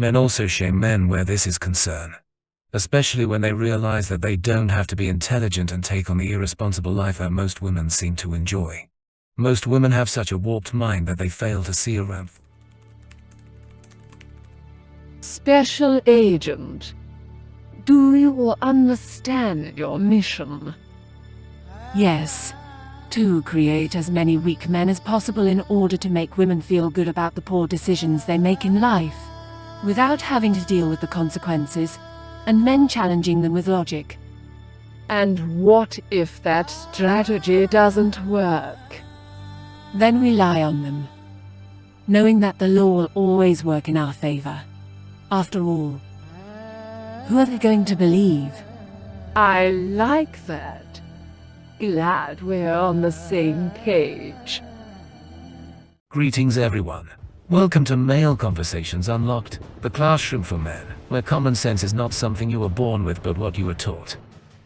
Men also shame men where this is concerned, especially when they realize that they don't have to be intelligent and take on the irresponsible life that most women seem to enjoy. Most women have such a warped mind that they fail to see around. Special Agent, do you understand your mission? Yes. To create as many weak men as possible in order to make women feel good about the poor decisions they make in life, without having to deal with the consequences, and men challenging them with logic. And what if that strategy doesn't work? Then we lie on them, knowing that the law will always work in our favor. After all, who are they going to believe? I like that. Glad we're on the same page. Greetings everyone. Welcome to Male Conversations Unlocked, the classroom for men, where common sense is not something you were born with but what you were taught.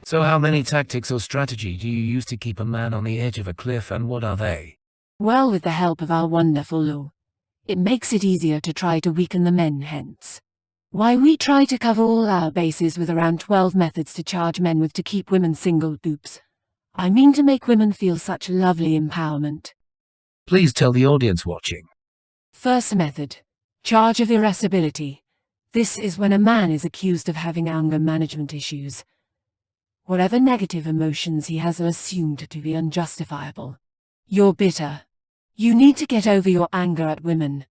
So how many tactics or strategy do you use to keep a man on the edge of a cliff, and what are they? Well, with the help of our wonderful law, it makes it easier to try to weaken the men, hence why we try to cover all our bases with around 12 methods to charge men with to keep women single. Oops. I mean to make women feel such lovely empowerment. Please tell the audience watching. First method, charge of irascibility. This is when a man is accused of having anger management issues. Whatever negative emotions he has are assumed to be unjustifiable. You're bitter. You need to get over your anger at women,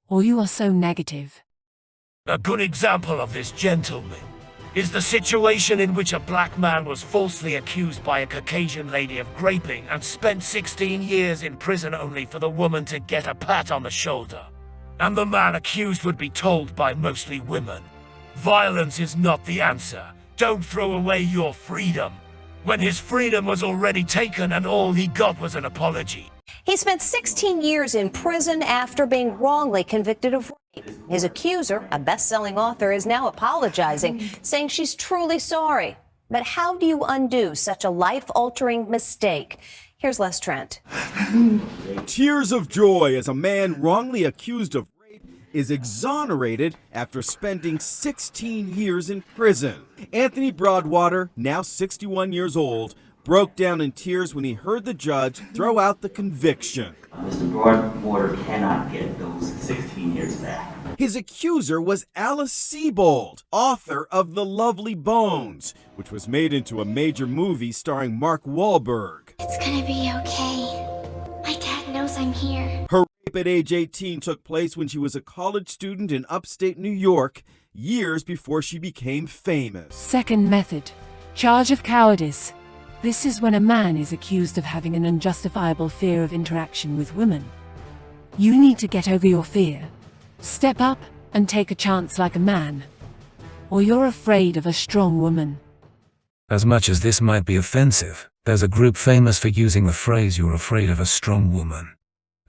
or you are so negative. A good example of this, gentlemen, is the situation in which a black man was falsely accused by a Caucasian lady of raping and spent 16 years in prison only for the woman to get a pat on the shoulder. And the man accused would be told by mostly women, "Violence is not the answer. Don't throw away your freedom," when his freedom was already taken and all he got was an apology. He spent 16 years in prison after being wrongly convicted of rape. His accuser, a best-selling author, is now apologizing, saying she's truly sorry. But how do you undo such a life-altering mistake? Here's Les Trent. Tears of joy as a man wrongly accused of rape is exonerated after spending 16 years in prison. Anthony Broadwater, now 61 years old, broke down in tears when he heard the judge throw out the conviction. Mr. Broadwater cannot get those 16 years back. His accuser was Alice Sebold, author of The Lovely Bones, which was made into a major movie starring Mark Wahlberg. It's gonna be okay. My dad knows I'm here. Her rape at age 18 took place when she was a college student in upstate New York, years before she became famous. Second method, charge of cowardice. This is when a man is accused of having an unjustifiable fear of interaction with women. You need to get over your fear. Step up and take a chance like a man. Or you're afraid of a strong woman. As much as this might be offensive, there's a group famous for using the phrase "you're afraid of a strong woman."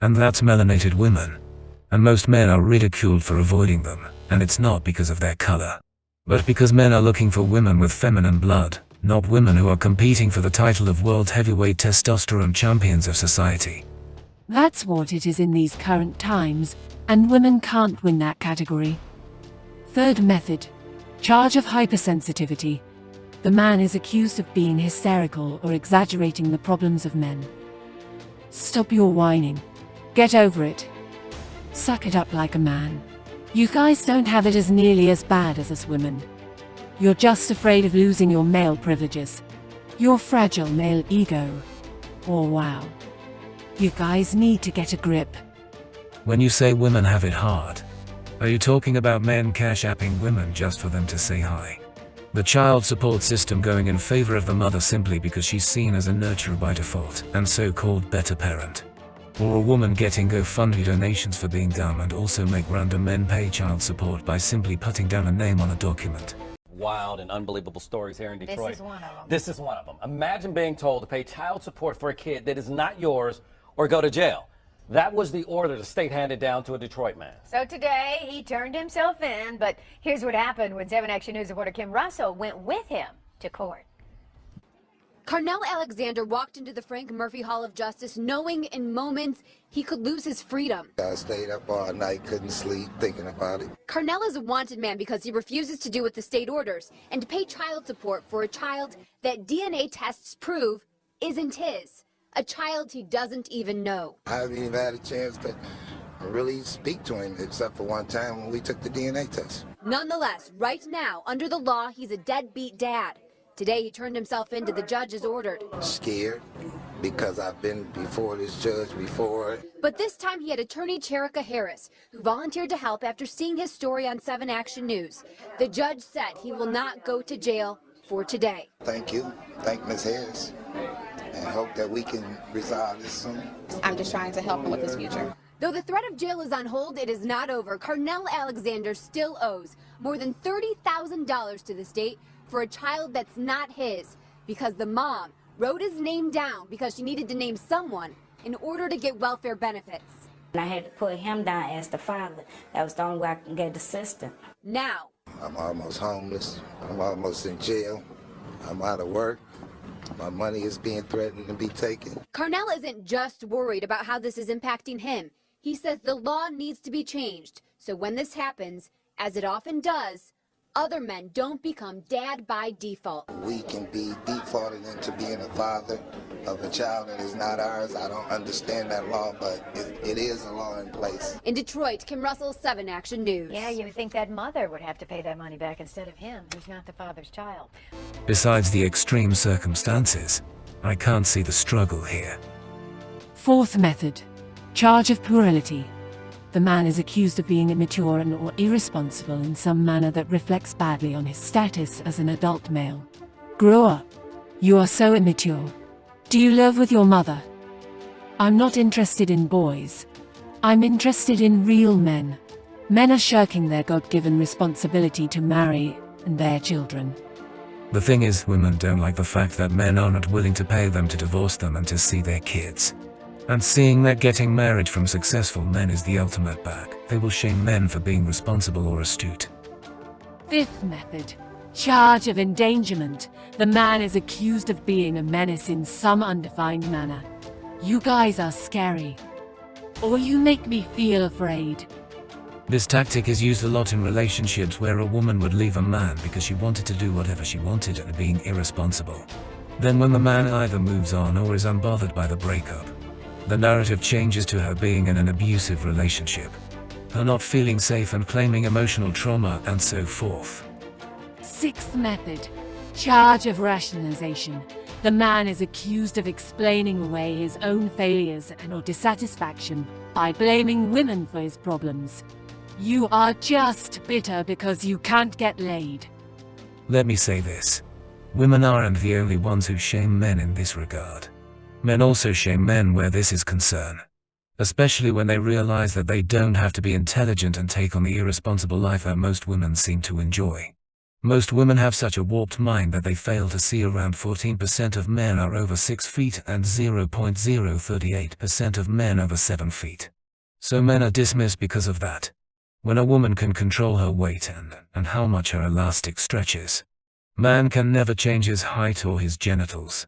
And that's melanated women. And most men are ridiculed for avoiding them, and it's not because of their color, but because men are looking for women with feminine blood, not women who are competing for the title of world heavyweight testosterone champions of society. That's what it is in these current times, and women can't win that category. Third method, charge of hypersensitivity. The man is accused of being hysterical or exaggerating the problems of men. Stop your whining. Get over it. Suck it up like a man. You guys don't have it as nearly as bad as us women. You're just afraid of losing your male privileges. Your fragile male ego. Oh wow. You guys need to get a grip. When you say women have it hard, are you talking about men cash-apping women just for them to say hi? The child support system going in favor of the mother simply because she's seen as a nurturer by default, and so-called better parent? Or a woman getting GoFundMe donations for being dumb and also make random men pay child support by simply putting down a name on a document? Wild and unbelievable stories here in Detroit. This is one of them. This is one of them. Imagine being told to pay child support for a kid that is not yours or go to jail. That was the order the state handed down to a Detroit man. So today, he turned himself in, but here's what happened when 7 Action News reporter Kim Russell went with him to court. Carnell Alexander walked into the Frank Murphy Hall of Justice knowing in moments he could lose his freedom. I stayed up all night, couldn't sleep, thinking about it. Carnell is a wanted man because he refuses to do what the state orders and to pay child support for a child that DNA tests prove isn't his. A child he doesn't even know. I haven't even had a chance to really speak to him except for one time when we took the DNA test. Nonetheless, right now, under the law, he's a deadbeat dad. Today, he turned himself in to the judge as ordered. Scared because I've been before this judge before. But this time he had attorney Cherika Harris, who volunteered to help after seeing his story on 7 Action News. The judge said he will not go to jail for today. Thank you. Thank Ms. Harris. And hope that we can resolve this soon. I'm just trying to help him with his future. Though the threat of jail is on hold, it is not over. Carnell Alexander still owes more than $30,000 to the state for a child that's not his, because the mom wrote his name down because she needed to name someone in order to get welfare benefits. I had to put him down as the father. That was the only way I could get the sister. Now, I'm almost homeless. I'm almost in jail. I'm out of work. My money is being threatened to be taken. Carnell isn't just worried about how this is impacting him. He says the law needs to be changed, so when this happens, as it often does, other men don't become dad by default. We can be defaulted into being a father of a child that is not ours. I don't understand that law, but it is a law in place. In Detroit, Kim Russell, 7 Action News. Yeah, you would think that mother would have to pay that money back instead of him, who's not the father's child. Besides the extreme circumstances, I can't see the struggle here. Fourth method. Charge of plurality. The man is accused of being immature and or irresponsible in some manner that reflects badly on his status as an adult male. Grow up. You are so immature. Do you live with your mother? I'm not interested in boys. I'm interested in real men. Men are shirking their God-given responsibility to marry and their children. The thing is, women don't like the fact that men are not willing to pay them to divorce them and to see their kids. And seeing that getting married from successful men is the ultimate bag, they will shame men for being responsible or astute. Fifth method. Charge of endangerment. The man is accused of being a menace in some undefined manner. You guys are scary. Or you make me feel afraid. This tactic is used a lot in relationships where a woman would leave a man because she wanted to do whatever she wanted and being irresponsible. Then when the man either moves on or is unbothered by the breakup, the narrative changes to her being in an abusive relationship, her not feeling safe and claiming emotional trauma, and so forth. Sixth method. Charge of rationalization. The man is accused of explaining away his own failures and or dissatisfaction by blaming women for his problems. You are just bitter because you can't get laid. Let me say this. Women aren't the only ones who shame men in this regard. Men also shame men where this is concerned, especially when they realize that they don't have to be intelligent and take on the irresponsible life that most women seem to enjoy. Most women have such a warped mind that they fail to see around 14% of men are over 6 feet and 0.038% of men over 7 feet. So men are dismissed because of that. When a woman can control her weight and how much her elastic stretches, man can never change his height or his genitals.